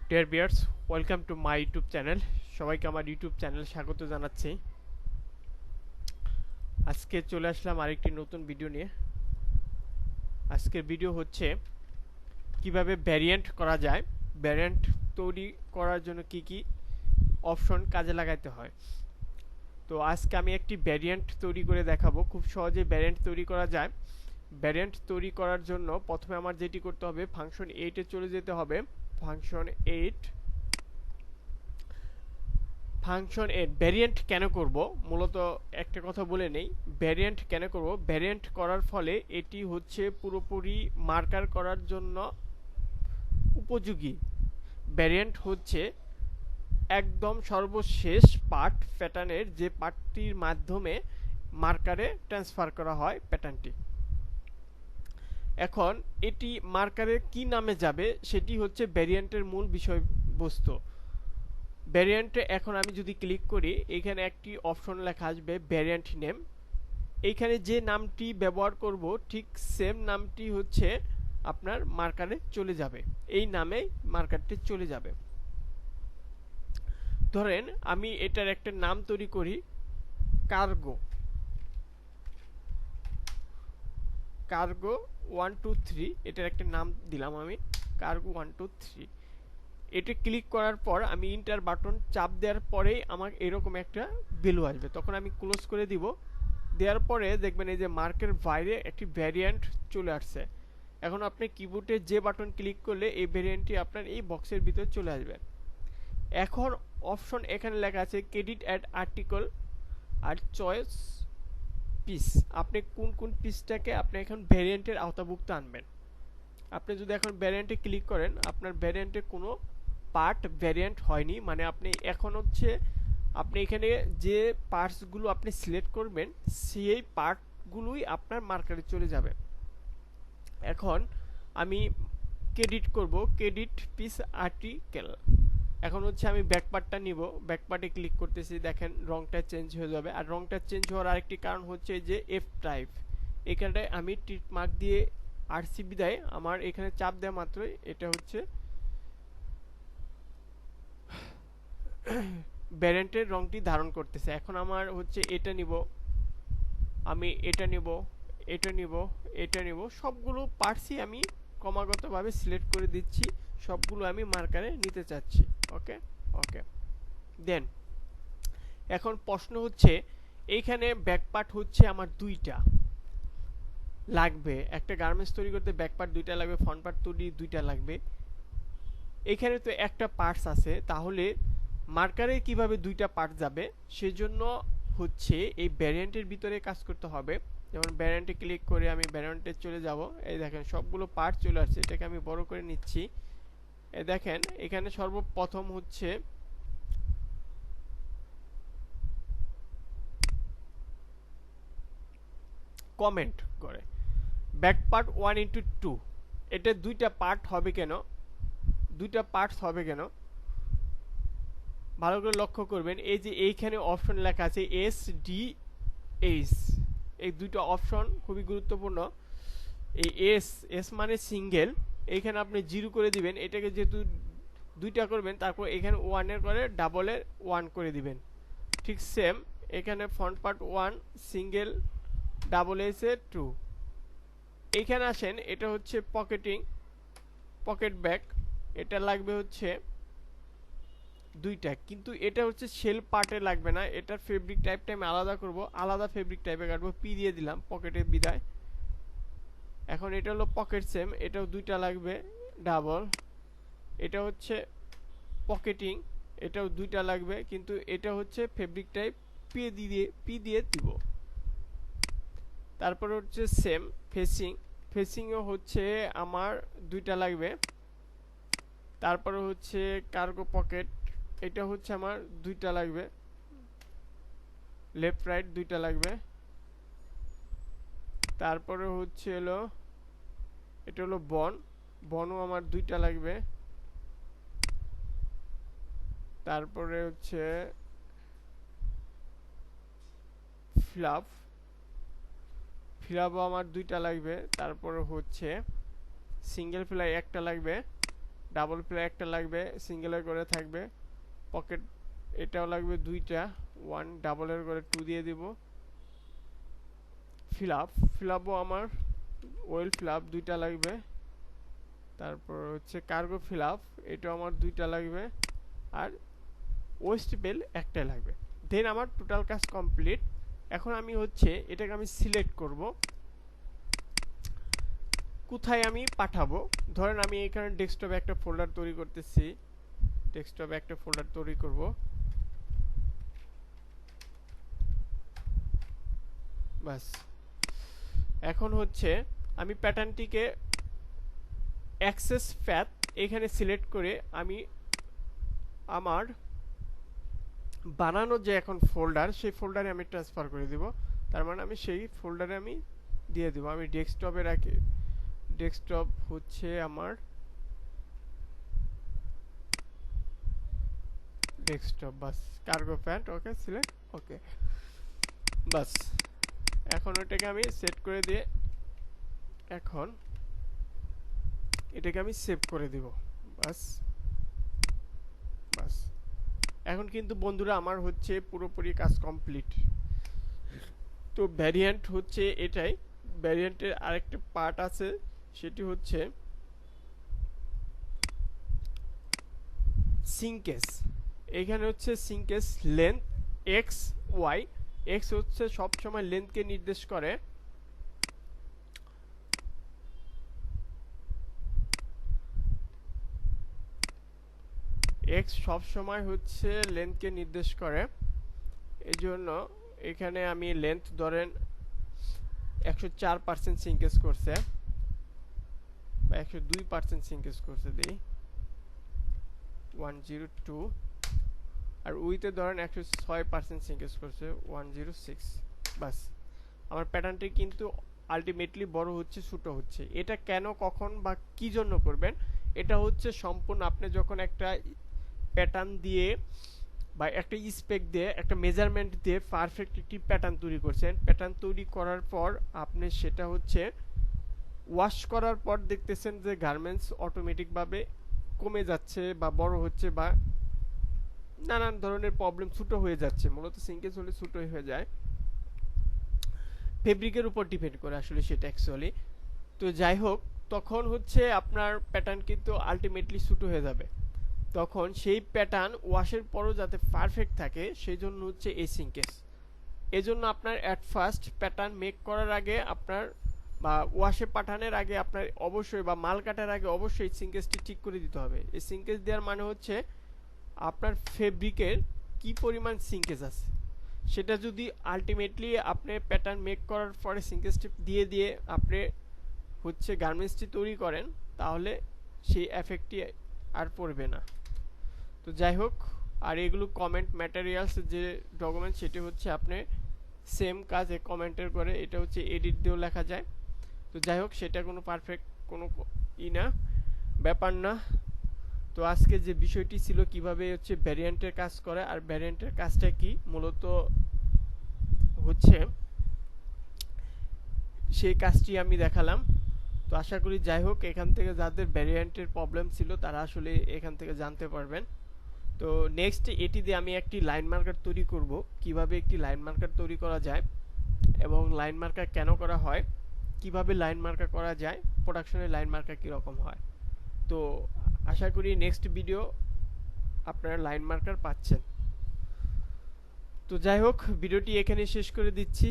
Dear viewers, welcome to my YouTube channel. সবাইকে আমার YouTube channel স্বাগত জানাচ্ছি। আজকে চলে আসলাম আরেকটি নতুন ভিডিও নিয়ে। আজকের ভিডিও হচ্ছে কিভাবে ভ্যারিয়েন্ট করা যায়, ভ্যারিয়েন্ট তৈরি করার জন্য কি কি অপশন কাজে লাগাতে হয়। তো আজকে আমি একটি ভ্যারিয়েন্ট তৈরি করে দেখাবো। খুব সহজে ভ্যারিয়েন্ট তৈরি করা যায়। ভ্যারিয়েন্ট তৈরি করার জন্য প্রথমে আমার যেটি করতে হবে, ফাংশন 8-এ চলে যেতে হবে। ফাংশন 8 ভ্যারিয়েন্ট কেন করব, মূলত একটা কথা বলে নেই। ভ্যারিয়েন্ট কেন করব, ভ্যারিয়েন্ট করার ফলে এটি হচ্ছে পুরোপুরি মার্কার করার জন্য উপযোগী। ভ্যারিয়েন্ট হচ্ছে একদম সর্বশেষ পার্ট, প্যাটার্নের যে পার্টটির মাধ্যমে মার্কারে ট্রান্সফার করা হয় প্যাটার্নটি। এখন এটি মার্কারে কি নামে যাবে সেটি হচ্ছে ভ্যারিয়েন্টের মূল বিষয়বস্তু। ভ্যারিয়েন্টে এখন আমি যদি ক্লিক করি, এখানে একটি অপশন লেখা আসবে ভ্যারিয়েন্ট নেম। এইখানে যে নামটি ব্যবহার করব ঠিক সেম নামটি হচ্ছে আপনার মার্কারে চলে যাবে, এই নামেই মার্কারটি চলে যাবে। ধরেন আমি এটার একটা নাম তৈরি করি, কার্গো। কার্গো 123 এটার একটা নাম দিলাম আমি, কার্গো 123। এটা ক্লিক করার পর আমি ইন্টার বাটন চাপ দেওয়ার পরেই আমার এরকম একটা ভ্যালু আসবে, তখন আমি ক্লোজ করে দিব। দেওয়ার পরে দেখবেন এই যে মার্কের বাইরে একটি ভ্যারিয়েন্ট চলে আসছে। এখন আপনি কিবোর্ডে যে বাটন ক্লিক করলে এই ভ্যারিয়েন্টটি আপনার এই বক্সের ভিতরে চলে আসবে। এখন অপশন এখানে লেখা আছে ক্রেডিট অ্যাড আর্টিকেল আর চয়েস পিস। আপনি কোন কোন পিসটাকে আপনি এখন ভ্যারিয়েন্টের আওতাভুক্ত আনবেন। আপনি যদি এখন ভ্যারিয়েন্টে ক্লিক করেন, আপনার ভ্যারিয়েন্টে কোনো পার্ট ভ্যারিয়েন্ট হয়নি, মানে আপনি এখন হচ্ছে আপনি এখানে যে পার্টসগুলো আপনি সিলেক্ট করবেন সেই পার্টগুলোই আপনার মার্কারে চলে যাবে। এখন আমি ক্রেডিট করব, ক্রেডিট পিস আর্টিকেল। এখন হচ্ছে আমি ব্যাক পার্টটা নিব, ব্যাক পার্টে ক্লিক করতেছি, দেখেন রংটা চেঞ্জ হয়ে যাবে। আর রংটা চেঞ্জ হওয়ার আরেকটি কারণ হচ্ছে যে এফ টাইপ, এখানটায় আমি টিক মার্ক দিয়ে আরসিবি দেয়, আমার এখানে চাপ দেওয়া মাত্রই এটা হচ্ছে ভ্যারিয়েন্টের রংটি ধারণ করতেছে। এখন আমার হচ্ছে এটা নিব, আমি এটা নিব, এটা নিব, এটা নিব, সবগুলো পার্টসই আমি ক্রমাগতভাবে সিলেক্ট করে দিচ্ছি, সবগুলো আমি মার্কারে নিতে চাচ্ছি। ওকে ওকে দেন এখন প্রশ্ন হচ্ছে, এইখানে ব্যাক পার্ট হচ্ছে আমার দুইটা লাগবে। একটা গার্মেন্টস তৈরি করতে ব্যাক পার্ট দুইটা লাগবে, ফ্রন্ট পার্ট তৈরি দুইটা লাগবে। এখানে তো একটা পার্টস আছে, তাহলে মার্কারে কিভাবে দুইটা পার্ট যাবে, সেজন্য হচ্ছে এই ভ্যারিয়েন্টের ভিতরে কাজ করতে হবে। যেমন ভ্যারিয়েন্টে ক্লিক করে আমি ভ্যারিয়েন্টে চলে যাব, এই দেখেন সবগুলো পার্ট চলে আসছে। এটাকে আমি বড় করে নিচ্ছি। এই দেখেন এখানে সর্বপ্রথম হচ্ছে কমেন্ট করে ব্যাক পার্ট 1:2। এটা দুইটা পার্ট হবে কেন, দুইটা পার্টস হবে কেন ভালো করে লক্ষ্য করবেন। এই যে এইখানে অপশন লেখা আছে এস ডি এইচ, এই দুটো অপশন খুবই গুরুত্বপূর্ণ। এই এস এস মানে সিঙ্গেল, এইখানে আপনি 0 করে দিবেন। এটাকে যেহেতু দুইটা করবেন, তারপর এখানে 1-এর করে ডাবলের 1 করে দিবেন। ঠিক সেম এখানে ফ্রন্ট পার্ট 1 সিঙ্গেল, ডাবল এসে 2। এইখানে আসেন, এটা হচ্ছে পকেটিং, পকেট ব্যাক, এটা লাগবে হচ্ছে দুইটা, কিন্তু এটা হচ্ছে শেল পার্টে লাগবে না, এটার ফেব্রিক টাইপটা আমি আলাদা করব, আলাদা ফেব্রিক টাইপে কাটবো, পি দিয়ে দিলাম পকেটের বিদায়। এখন এটা হলো পকেট সেম, এটাও দুইটা লাগবে ডাবল। এটা হচ্ছে পকেটিং, এটাও দুইটা লাগবে, কিন্তু এটা হচ্ছে ফেব্রিক টাইপ পি দিয়ে দিব। তারপর হচ্ছে সেম ফেসিং, ফেসিংও হচ্ছে আমার দুইটা লাগবে। তারপরে হচ্ছে কার্গো পকেট, এটা হচ্ছে আমার দুইটা লাগবে, লেফট রাইট দুইটা লাগবে। তারপরে হচ্ছে হলো এটা হলো বনও আমার দুইটা লাগবে। তারপরে হচ্ছে ফ্লাপও আমার দুইটা লাগবে। তারপরে হচ্ছে সিঙ্গেল ফ্লাই একটা লাগবে, ডাবল প্লে একটা লাগবে, সিঙ্গেলের করে থাকবে। পকেট এটাও লাগবে দুইটা, 1 ডাবলের করে 2 দিয়ে দিব। ফিল আপও আমার ওয়েল ফিল আপ দুইটা লাগবে। তারপর হচ্ছে কার্গো ফিল আপ, এটাও আমার দুইটা লাগবে। আর ওয়েস্ট বেল একটা লাগবে। দেন আমার টোটাল কাজ কমপ্লিট। এখন আমি হচ্ছে এটাকে আমি সিলেক্ট করব কোথায় আমি পাঠাবো। ধরেন আমি এখানে ডেস্কটপে একটা ফোল্ডার তৈরি করতেছি, ডেস্কটপে একটা ফোল্ডার তৈরি করব। বাস, এখন হচ্ছে আমি প্যাটার্নটিকে অ্যাক্সেস প্যাথ এখানে সিলেক্ট করে আমি আমার বানানো যে এখন ফোল্ডার, সেই ফোল্ডারে আমি ট্রান্সফার করে দিব। তার মানে আমি সেই ফোল্ডারে আমি দিয়ে দিব। আমি ডেস্কটপে রাখি, ডেস্কটপ হচ্ছে আমার ডেস্কটপ। বাস, কার্গো প্যান্ট, ওকে সিলেক্ট, ওকে। বাস, এখন ওটাকে আমি সেট করে দিয়ে এখন এটাকে আমি সেভ করে দিব। বাস বাস, এখন কিন্তু বন্ধুরা আমার হচ্ছে পুরোপুরি কাজ কমপ্লিট। তো ভ্যারিয়েন্ট হচ্ছে এটাই। ভ্যারিয়েন্টের আরেকটা পার্ট আছে, সেটি হচ্ছে সিঙ্কেস। এখানে হচ্ছে সিঙ্কেস লেন্থ এক্স ওয়াই। এক্স হচ্ছে সবসময় লেন্থকে নির্দেশ করে, এক্স সবসময় হচ্ছে লেন্থকে নির্দেশ করে। এই জন্য এখানে আমি লেন্থ ধরেন 104% সিঙ্কেস করছে বা 102% সিঙ্কেস করছে, দিই 102। আর উইথে ধরেন 106% সিঙ্কেস করছে 106। বাস, আমার প্যাটার্নটি কিন্তু আলটিমেটলি বড় হচ্ছে, ছোটো হচ্ছে। এটা কেন, কখন বা কি জন্য করবেন, এটা হচ্ছে সম্পূর্ণ আপনি যখন একটা প্যাটার্ন দিয়ে বা একটা স্পেক দিয়ে, একটা মেজারমেন্ট দিয়ে পারফেক্ট একটি প্যাটার্ন তৈরি করছেন। প্যাটার্ন তৈরি করার পর আপনি সেটা হচ্ছে ওয়াশ করার পর দেখতেছেন যে গার্মেন্টস অটোমেটিকভাবে কমে যাচ্ছে বা বড় হচ্ছে বা নানান ধরনের প্রবলেম, ছোটো হয়ে যাচ্ছে। মূলত সিঙ্কেজ হলে ছোটো হয়ে যায়, ফেব্রিকের উপর ডিপেন্ড করে আসলে সেটা অ্যাকচুয়ালি। তো যাই হোক, তখন হচ্ছে আপনার প্যাটার্ন কিন্তু আলটিমেটলি ছোটো হয়ে যাবে। তখন সেই প্যাটার্ন ওয়াশের পরও যাতে পারফেক্ট থাকে, সেই জন্য হচ্ছে এই সিঙ্কেজ। এজন্য আপনার অ্যাট ফার্স্ট প্যাটার্ন মেক করার আগে আপনার বা ওয়াশে পাঠানোর আগে আপনার অবশ্যই বা মাল কাটার আগে অবশ্যই সিঙ্কেজটি ঠিক করে দিতে হবে। এই সিঙ্কেজ দেওয়ার মানে হচ্ছে আপনার ফেব্রিকের কি পরিমাণ সিঙ্কেজ আছে, সেটা যদি আলটিমেটলি আপনি প্যাটার্ন মেক করার পরে সিঙ্কেজটি দিয়ে দিয়ে আপনি হচ্ছে গার্মেন্টসটি তৈরি করেন, তাহলে সেই এফেক্টটি আর পড়বে না। তো যাই হোক, আর এগুলো কমেন্ট ম্যাটেরিয়ালস যে ডকুমেন্ট, সেটি হচ্ছে আপনি সেম কাজ কমেন্টের করে, এটা হচ্ছে এডিট দিয়েও লেখা যায়। তো যাই হোক, সেটা কোনো পারফেক্ট কোনো না ব্যাপার না। তো আজকে যে বিষয়টি ছিল কিভাবে হচ্ছে ভ্যারিয়েন্টের কাজ করে, আর ভ্যারিয়েন্টের কাজটা কি মূলত হচ্ছে সেই কাজটি আমি দেখালাম। তো আশা করি যাই হোক, এখান থেকে যাদের ভ্যারিয়েন্টের প্রবলেম ছিল তারা আসলে এখান থেকে জানতে পারবেন। তো নেক্সট এটি দিয়ে আমি একটি লাইন মার্কার তৈরি করব, কিভাবে একটি লাইন মার্কার তৈরি করা যায় এবং লাইন মার্কার কেন করা হয়, কিভাবে লাইন মার্কার করা যায়, প্রোডাকশনে লাইন মার্কার কীরকম হয়। তো আশা করি নেক্সট ভিডিও আপনারা লাইন মার্কার পাচ্ছেন। তো যাই হোক, ভিডিওটি এখানে শেষ করে দিচ্ছি।